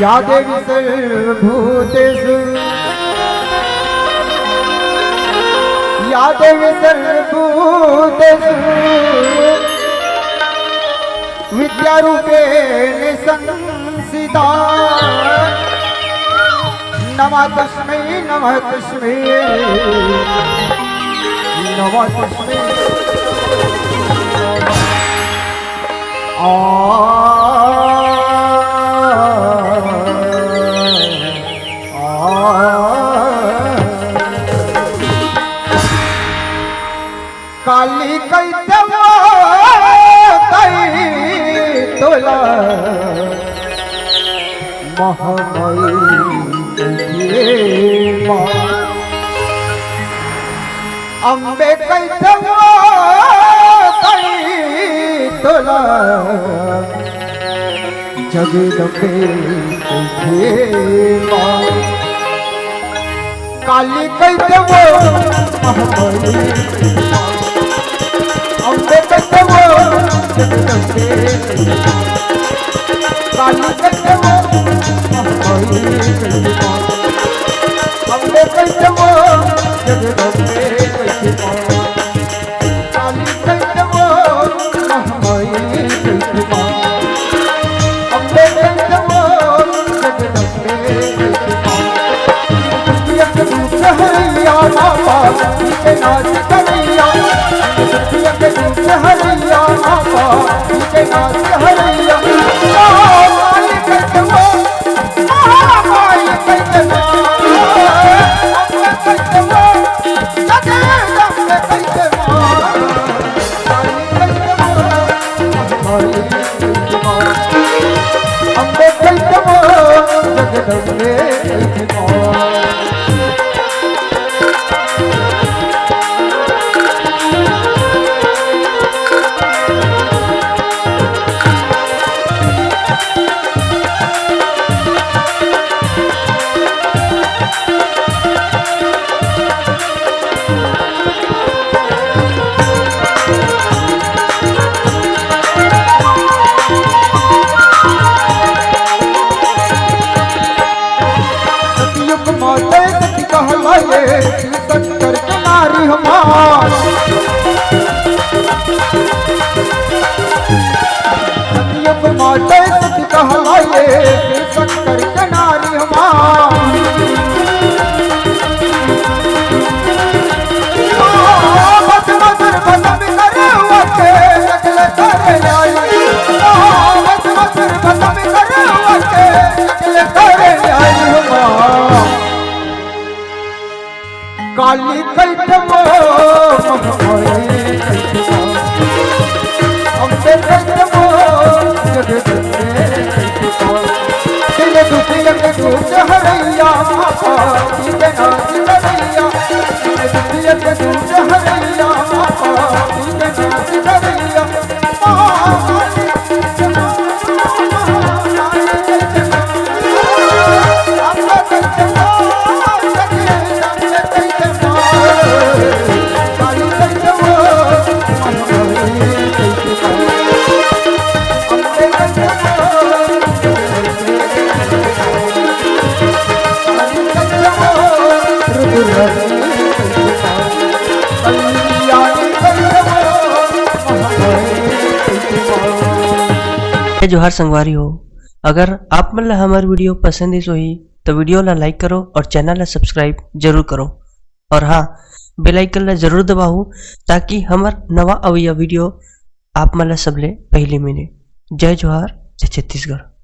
या देवी सर्वभूतेषु या देवी सर्वभूतेषु विद्यारूपेण संस्थिता नमः तस्मै नमः तस्मै नमः तस्मै काली कैतवा तोला महामयी अम्बे कैतवा तोला जगदम्बे काली कैतवा महामयी अम्बे कैतवा जगदम्बे काली कैतवा अम्बे कैतवा जगदम्बे काली कैतवा महामयी अम्बे कैतवा जगदम्बे हरिया बाबा के नाच करिया हरिया बाबा के नाच हरिया काली कैतवा महामाई कैतवा अम्बे कैतवा जगदम्बे कैतवा काली कैतवा महामाई अम्बे कैतवा जगदम्बे कैतवा शंकर के नारी हमार सतियुग माते सती कहलाए शंकर के नारी हमार मधुर भजन करे वके जगले करे आई मधुर भजन करे वके जगले करे आई हमार काली कैतवा महामाई कैतवा अम्बे कैतवा जगदम्बे कैतवा दिल दुखिया के दूर हरैया बाबा के नाच करैया दिल दुखिया के दूर हरैया बाबा के नाच करैया जोहार संगवारी हो। अगर आप मन ला हमार वीडियो पसंद ही सोही तो वीडियो ला लाइक करो और चैनल ला सब्सक्राइब जरूर करो और हाँ बेल आइकन ला जरूर दबाओ ताकि हमार नवा अवैया वीडियो आप मन ला सबले पहले मिले। जय जोहार, जय छत्तीसगढ़।